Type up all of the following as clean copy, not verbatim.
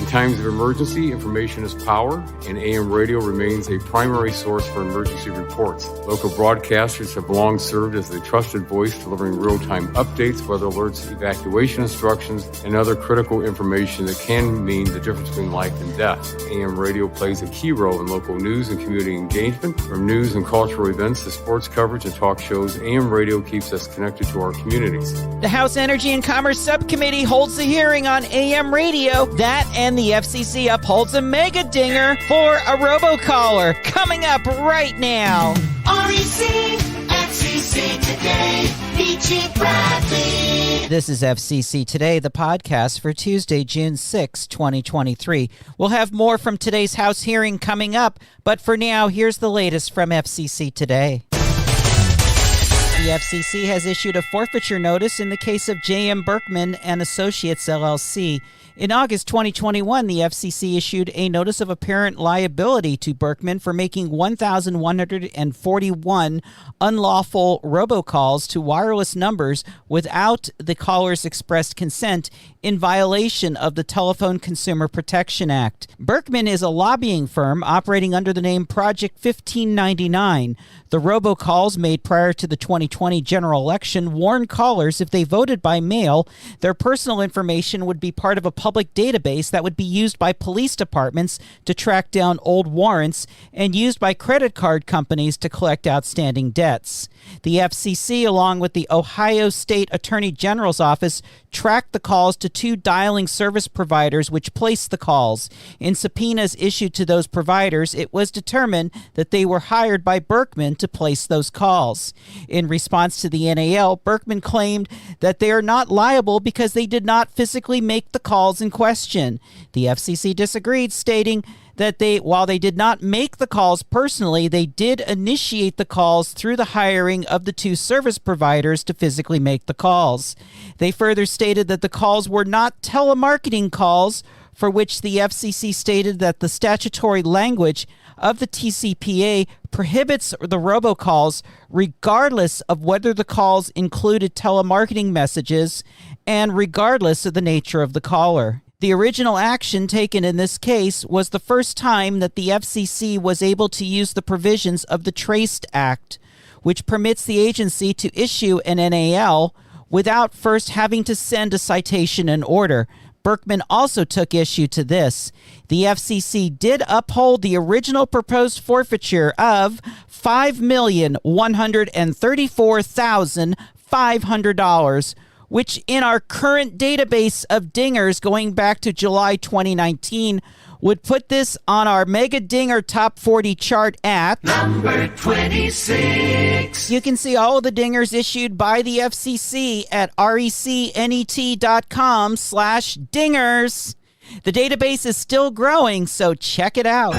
In times of emergency, information is power, and AM radio remains a primary source for emergency reports. Local broadcasters have long served as the trusted voice, delivering real-time updates, weather alerts, evacuation instructions, and other critical information that can mean the difference between life and death. AM radio plays a key role in local news and community engagement. From news and cultural events to sports coverage and talk shows, AM radio keeps us connected to our communities. The House Energy and Commerce Subcommittee holds the hearing on AM radio. That and the FCC upholds a Megadinger for a ROBOCALLER. Coming up right now. REC, FCC Today, Peachy Bradley. This is FCC Today, the podcast for Tuesday, June 6, 2023. We'll have more from today's House hearing coming up, but for now, here's the latest from FCC Today. The FCC has issued a forfeiture notice in the case of J.M. Berkman and Associates, LLC. In August 2021, the FCC issued a notice of apparent liability to Berkman for making 1,141 unlawful robocalls to wireless numbers without the caller's expressed consent in violation of the Telephone Consumer Protection Act. Berkman is a lobbying firm operating under the name Project 1599. The robocalls made prior to the 2020 general election warned callers if they voted by mail, their personal information would be part of a public database that would be used by police departments to track down old warrants and used by credit card companies to collect outstanding debts. The FCC, along with the Ohio State Attorney General's office, tracked the calls to two dialing service providers which placed the calls. In subpoenas issued to those providers, it was determined that they were hired by Berkman to place those calls. In response to the NAL, Berkman claimed that they are not liable because they did not physically make the calls in question. The FCC disagreed, stating that while they did not make the calls personally, they did initiate the calls through the hiring of the two service providers to physically make the calls. They further stated that the calls were not telemarketing calls, for which the FCC stated that the statutory language of the TCPA prohibits the robocalls regardless of whether the calls included telemarketing messages and regardless of the nature of the caller. The original action taken in this case was the first time that the FCC was able to use the provisions of the Traced Act, which permits the agency to issue an NAL without first having to send a citation and order. Berkman also took issue to this. The FCC did uphold the original proposed forfeiture of $5,134,500, which in our current database of dingers going back to July 2019 would put this on our Megadinger Top 40 chart at number 26. You can see all of the dingers issued by the FCC at recnet.com/dingers. The database is still growing, so check it out.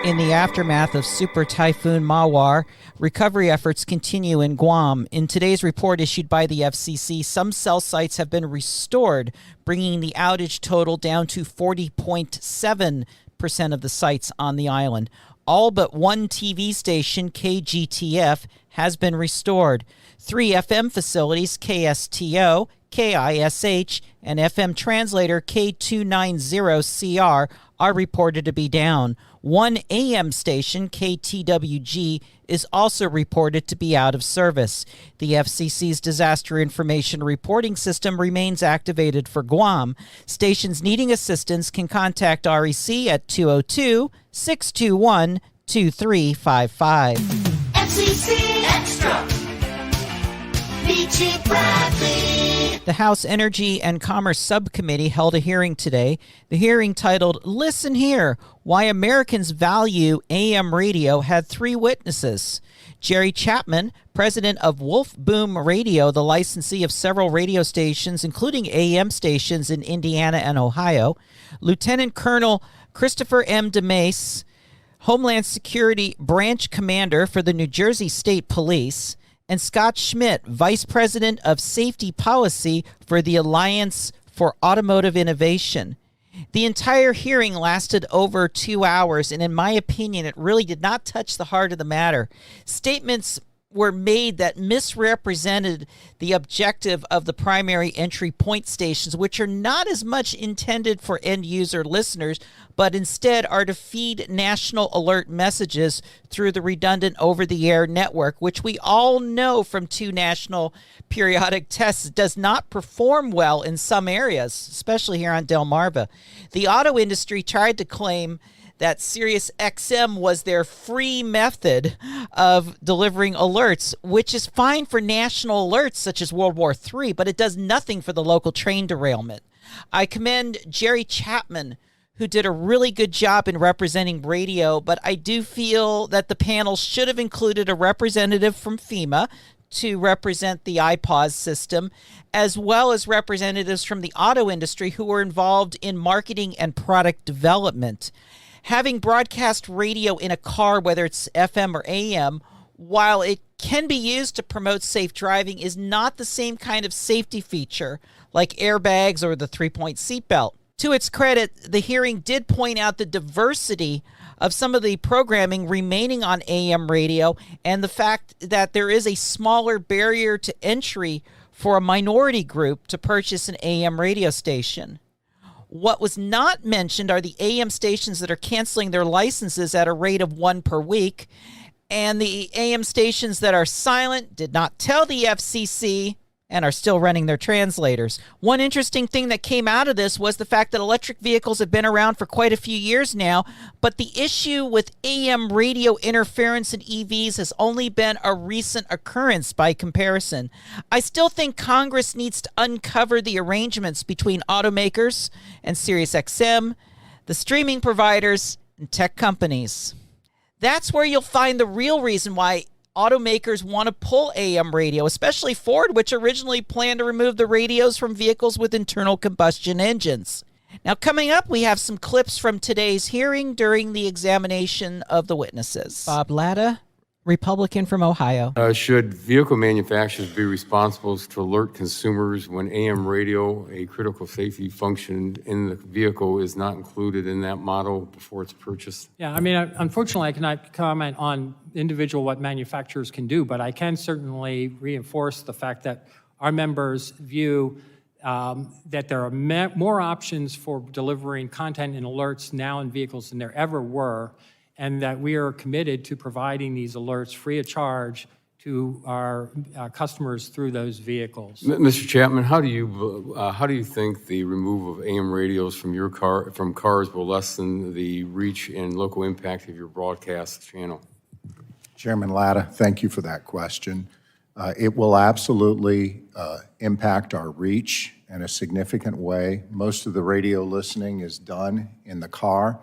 In the aftermath of Super Typhoon Mawar, recovery efforts continue in Guam. In today's report issued by the FCC, some cell sites have been restored, bringing the outage total down to 40.7% of the sites on the island. All but one TV station, KGTF, has been restored. 3 FM facilities, KSTO, KISH, and FM translator K290CR, are reported to be down. 1 AM station, KTWG, is also reported to be out of service. The FCC's disaster information reporting system remains activated for Guam. Stations needing assistance can contact REC at 202-621-2355. FCC Extra. Peachy Bradley. The House Energy and Commerce Subcommittee held a hearing today. The hearing, titled "Listen Here, Why Americans Value AM Radio," had 3 witnesses. Jerry Chapman, president of Wolf Boom Radio, the licensee of several radio stations, including AM stations in Indiana and Ohio. Lieutenant Colonel Christopher M. DeMace, Homeland Security Branch Commander for the New Jersey State Police, and Scott Schmidt, Vice President of Safety Policy for the Alliance for Automotive Innovation. The entire hearing lasted over 2 hours, and in my opinion, it really did not touch the heart of the matter. Statements were made that misrepresented the objective of the primary entry point stations, which are not as much intended for end user listeners, but instead are to feed national alert messages through the redundant over-the-air network, which we all know from 2 national periodic tests does not perform well in some areas, especially here on Delmarva. The auto industry tried to claim that Sirius XM was their free method of delivering alerts, which is fine for national alerts such as World War III, but it does nothing for the local train derailment. I commend Jerry Chapman, who did a really good job in representing radio, but I do feel that the panel should have included a representative from FEMA to represent the iPause system, as well as representatives from the auto industry who were involved in marketing and product development. Having broadcast radio in a car, whether it's FM or AM, while it can be used to promote safe driving, is not the same kind of safety feature like airbags or the 3-point seatbelt. To its credit, the hearing did point out the diversity of some of the programming remaining on AM radio and the fact that there is a smaller barrier to entry for a minority group to purchase an AM radio station. What was not mentioned are the AM stations that are canceling their licenses at a rate of 1 per week, and the AM stations that are silent, did not tell the FCC, and are still running their translators. One interesting thing that came out of this was the fact that electric vehicles have been around for quite a few years now, but the issue with AM radio interference in EVs has only been a recent occurrence by comparison. I still think Congress needs to uncover the arrangements between automakers and SiriusXM, the streaming providers, and tech companies. That's where you'll find the real reason why automakers want to pull AM radio, especially Ford, which originally planned to remove the radios from vehicles with internal combustion engines. Now, coming up, we have some clips from today's hearing during the examination of the witnesses. Bob Latta, Republican from Ohio. Should vehicle manufacturers be responsible to alert consumers when AM radio, a critical safety function in the vehicle, is not included in that model before it's purchased? Yeah, I mean, unfortunately, I cannot comment on individual what manufacturers can do, but I can certainly reinforce the fact that our members view that there are more options for delivering content and alerts now in vehicles than there ever were, and that we are committed to providing these alerts free of charge to our customers through those vehicles. Mr. Chapman, how do you think the removal of AM radios from cars will lessen the reach and local impact of your broadcast channel? Chairman Latta, thank you for that question. It will absolutely impact our reach in a significant way. Most of the radio listening is done in the car.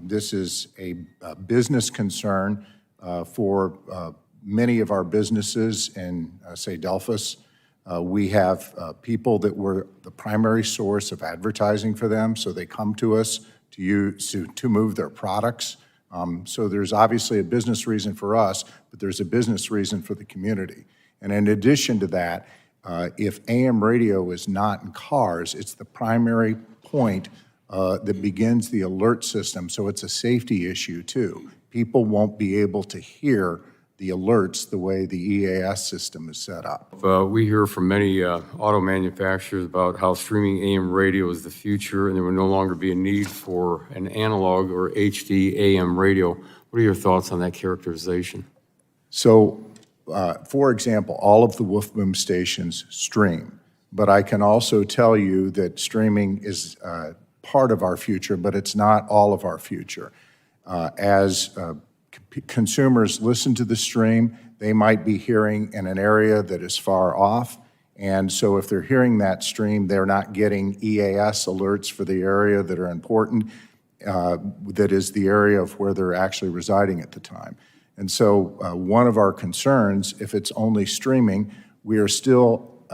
This is a business concern for many of our businesses in, say, Delphus. We have people that were the primary source of advertising for them, so they come to us to move their products. So there's obviously a business reason for us, but there's a business reason for the community. And in addition to that, if AM radio is not in cars, it's the primary point that begins the alert system, so it's a safety issue too. People won't be able to hear the alerts the way the EAS system is set up. We hear from many auto manufacturers about how streaming AM radio is the future and there will no longer be a need for an analog or HD AM radio. What are your thoughts on that characterization? So, for example, all of the Wolf Boom stations stream, but I can also tell you that streaming is part of our future, but it's not all of our future. As consumers listen to the stream, they might be hearing in an area that is far off, and so if they're hearing that stream, they're not getting EAS alerts for the area that are important, that is the area of where they're actually residing at the time. And so one of our concerns, if it's only streaming, we are still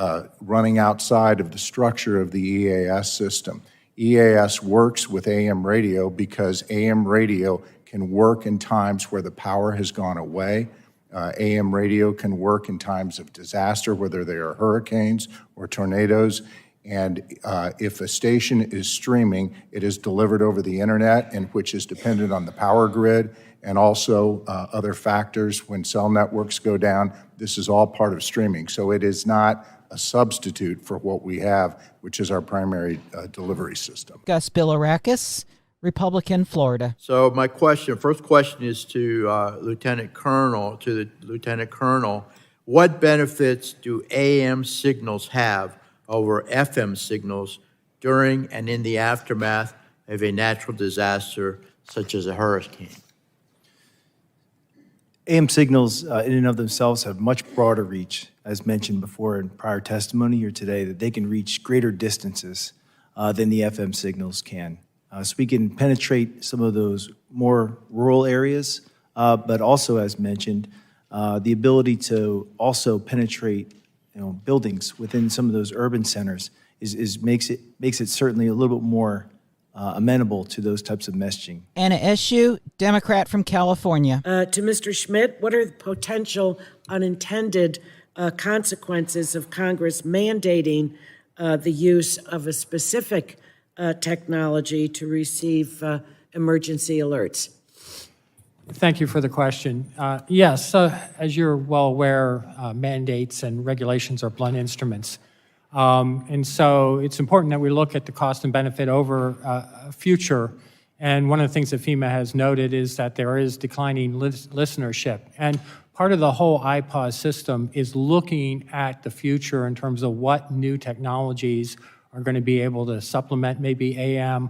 running outside of the structure of the EAS system. EAS works with AM radio because AM radio can work in times where the power has gone away. AM radio can work in times of disaster, whether they are hurricanes or tornadoes. And if a station is streaming, it is delivered over the internet, and which is dependent on the power grid and also other factors. When cell networks go down, this is all part of streaming. So it is not a substitute for what we have, which is our primary delivery system. Gus Bilirakis, Republican, Florida. So my first question is to Lieutenant Colonel, to the Lieutenant Colonel. What benefits do AM signals have over FM signals during and in the aftermath of a natural disaster such as a hurricane? AM signals in and of themselves have much broader reach, as mentioned before in prior testimony here today, that they can reach greater distances than the FM signals can. So we can penetrate some of those more rural areas, but also, as mentioned, the ability to also penetrate buildings within some of those urban centers makes it certainly a little bit more amenable to those types of messaging. Anna Eshoo, Democrat from California. To Mr. Schmidt, what are the potential unintended consequences of Congress mandating the use of a specific technology to receive emergency alerts? Thank you for the question. Yes, as you're well aware, mandates and regulations are blunt instruments. And so it's important that we look at the cost and benefit over a future. And one of the things that FEMA has noted is that there is declining listenership. And part of the whole iPause system is looking at the future in terms of what new technologies are going to be able to supplement maybe AM,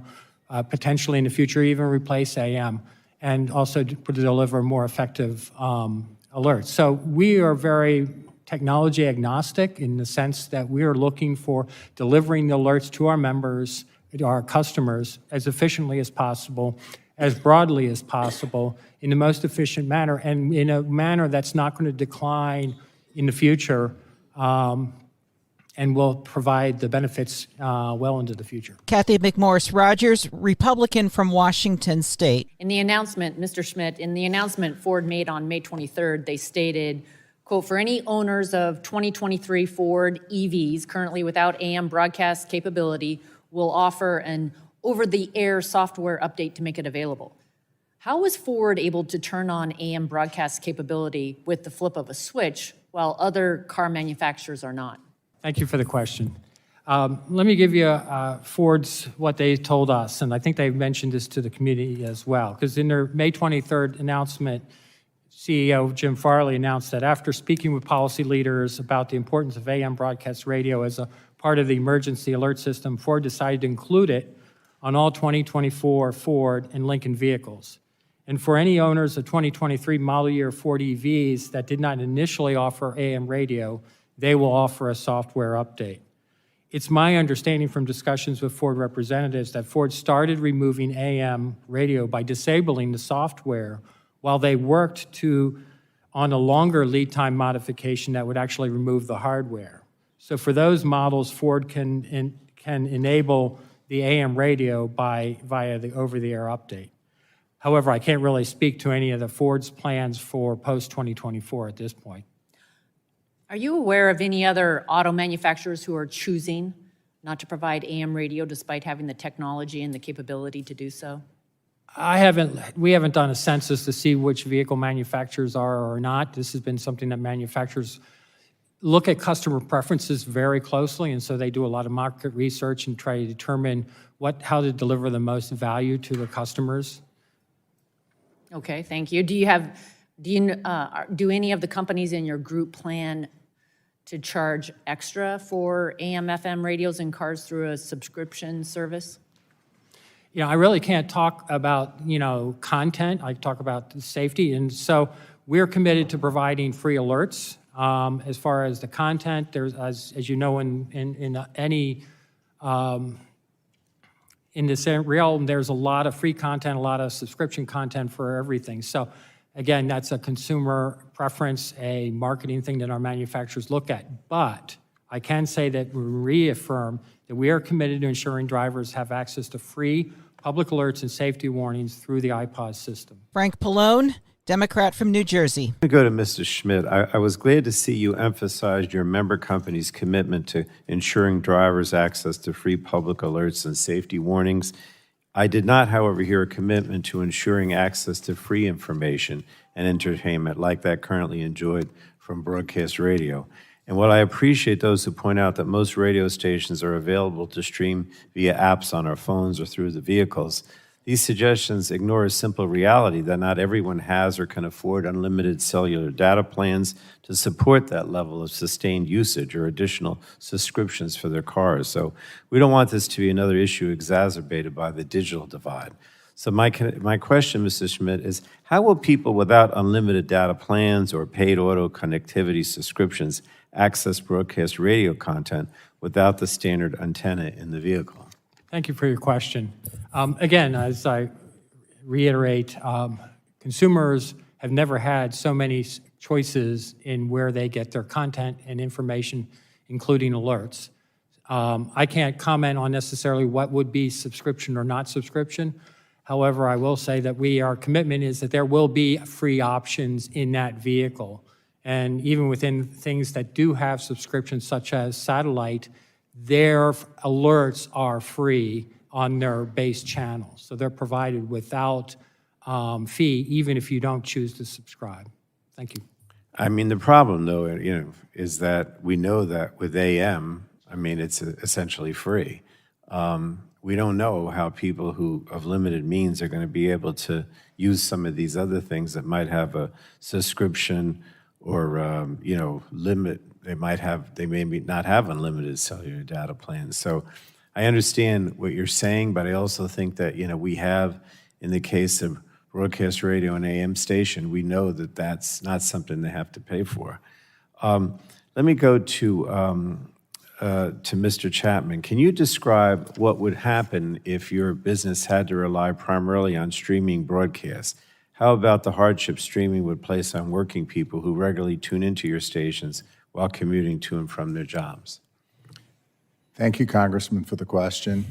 potentially in the future even replace AM, and also to deliver more effective alerts. So we are very technology agnostic in the sense that we are looking for delivering the alerts to our members, to our customers, as efficiently as possible, as broadly as possible, in the most efficient manner, and in a manner that's not going to decline in the future, and will provide the benefits well into the future. Kathy McMorris Rogers, Republican from Washington State. In the announcement, Mr. Schmidt, in the announcement Ford made on May 23rd, they stated, quote, for any owners of 2023 Ford EVs currently without AM broadcast capability, we'll offer an over-the-air software update to make it available. How was Ford able to turn on AM broadcast capability with the flip of a switch while other car manufacturers are not? Thank you for the question. Let me give you Ford's, what they told us, and I think they mentioned this to the community as well, because in their May 23rd announcement, CEO Jim Farley announced that after speaking with policy leaders about the importance of AM broadcast radio as a part of the emergency alert system, Ford decided to include it on all 2024 Ford and Lincoln vehicles. And for any owners of 2023 model year Ford EVs that did not initially offer AM radio, they will offer a software update. It's my understanding from discussions with Ford representatives that Ford started removing AM radio by disabling the software while they worked on a longer lead time modification that would actually remove the hardware. So for those models, Ford can enable the AM radio via the over-the-air update. However, I can't really speak to any of the Ford's plans for post-2024 at this point. Are you aware of any other auto manufacturers who are choosing not to provide AM radio despite having the technology and the capability to do so? We haven't done a census to see which vehicle manufacturers are or not. This has been something that manufacturers look at customer preferences very closely, and so they do a lot of market research and try to determine how to deliver the most value to the customers. Okay, thank you. Do any of the companies in your group plan to charge extra for AM/FM radios in cars through a subscription service? I really can't talk about, content. I talk about safety. And so we're committed to providing free alerts. As far as the content, there's, as you know, in this realm, there's a lot of free content, a lot of subscription content for everything. So again, that's a consumer preference, a marketing thing that our manufacturers look at. But I can say that we reaffirm that we are committed to ensuring drivers have access to free public alerts and safety warnings through the iPause system. Frank Pallone, Democrat from New Jersey. To go to Mr. Schmidt, I was glad to see you emphasized your member company's commitment to ensuring drivers access to free public alerts and safety warnings. I did not, however, hear a commitment to ensuring access to free information and entertainment like that currently enjoyed from broadcast radio. And while I appreciate those who point out that most radio stations are available to stream via apps on our phones or through the vehicles, these suggestions ignore a simple reality that not everyone has or can afford unlimited cellular data plans to support that level of sustained usage or additional subscriptions for their cars. So we don't want this to be another issue exacerbated by the digital divide. So my question, Mr. Schmidt, is how will people without unlimited data plans or paid auto connectivity subscriptions access broadcast radio content without the standard antenna in the vehicle? Thank you for your question. Again, as I reiterate, consumers have never had so many choices in where they get their content and information, including alerts. I can't comment on necessarily what would be subscription or not subscription. However, I will say that our commitment is that there will be free options in that vehicle. And even within things that do have subscriptions, such as satellite, their alerts are free on their base channels. So they're provided without fee, even if you don't choose to subscribe. Thank you. I mean, the problem, though, is that we know that with AM, it's essentially free. We don't know how people who of limited means are going to be able to use some of these other things that might have a subscription or limit. They may not have unlimited cellular data plans. So I understand what you're saying, but I also think that, we have, in the case of broadcast radio and AM station, we know that that's not something they have to pay for. Let me go to Mr. Chapman. Can you describe what would happen if your business had to rely primarily on streaming broadcasts? How about the hardship streaming would place on working people who regularly tune into your stations while commuting to and from their jobs? Thank you, Congressman, for the question.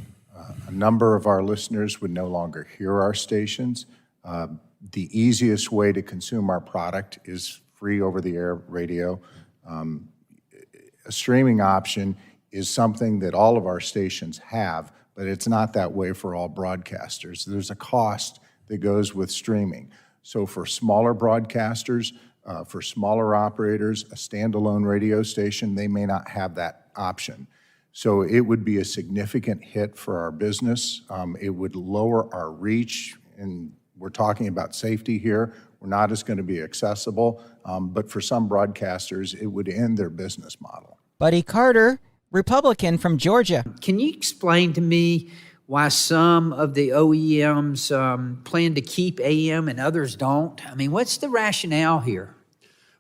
A number of our listeners would no longer hear our stations. The easiest way to consume our product is free over-the-air radio. A streaming option is something that all of our stations have, but it's not that way for all broadcasters. There's a cost that goes with streaming. So for smaller broadcasters, for smaller operators, a standalone radio station, they may not have that option. So it would be a significant hit for our business. It would lower our reach, and we're talking about safety here. We're not as going to be accessible, but for some broadcasters, it would end their business model. Buddy Carter, Republican from Georgia. Can you explain to me why some of the OEMs plan to keep AM and others don't? What's the rationale here?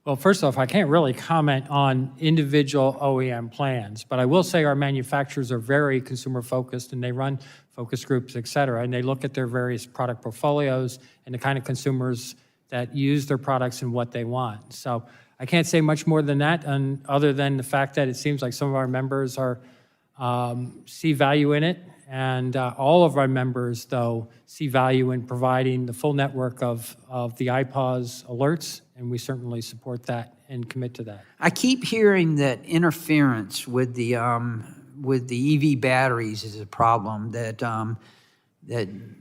Well, first off, I can't really comment on individual OEM plans, but I will say our manufacturers are very consumer-focused, and they run focus groups, et cetera, and they look at their various product portfolios and the kind of consumers that use their products and what they want. So I can't say much more than that, other than the fact that it seems like some of our members see value in it, and all of our members, though, see value in providing the full network of the iPause alerts, and we certainly support that and commit to that. I keep hearing that interference with the EV batteries is a problem, that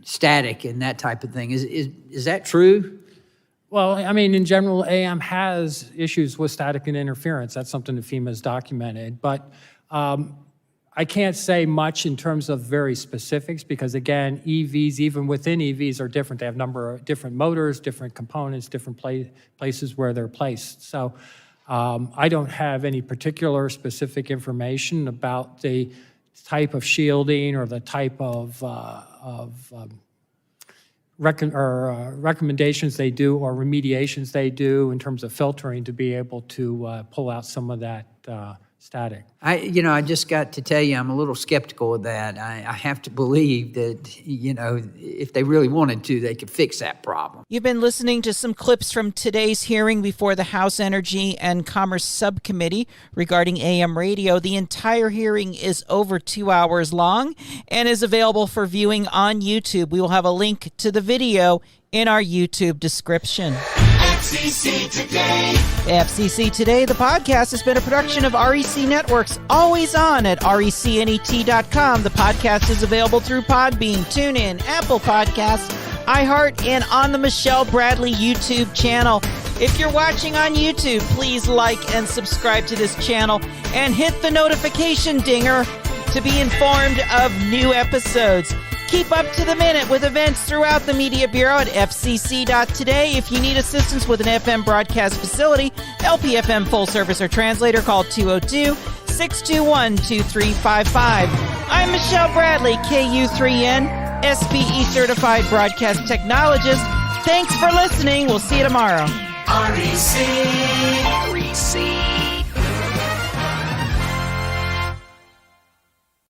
static and that type of thing. Is that true? Well, in general, AM has issues with static and interference. That's something that FEMA has documented. But I can't say much in terms of very specifics because, again, EVs, even within EVs, are different. They have a number of different motors, different components, different places where they're placed. So I don't have any particular specific information about the type of shielding or the type of recommendations they do or remediations they do in terms of filtering to be able to pull out some of that static. I just got to tell you, I'm a little skeptical of that. I have to believe that, if they really wanted to, they could fix that problem. You've been listening to some clips from today's hearing before the House Energy and Commerce Subcommittee regarding AM radio. The entire hearing is over 2 hours long and is available for viewing on YouTube. We will have a link to the video in our YouTube description. FCC Today. FCC Today, the podcast, has been a production of REC Networks, always on at recnet.com. The podcast is available through Podbean, TuneIn, Apple Podcasts, iHeart, and on the Michelle Bradley YouTube channel. If you're watching on YouTube, please like and subscribe to this channel and hit the notification dinger to be informed of new episodes. Keep up to the minute with events throughout the Media Bureau at FCC.today. If you need assistance with an FM broadcast facility, LPFM full service or translator, call 202-621-2355. I'm Michelle Bradley, KU3N, SPE certified broadcast technologist. Thanks for listening. We'll see you tomorrow. REC.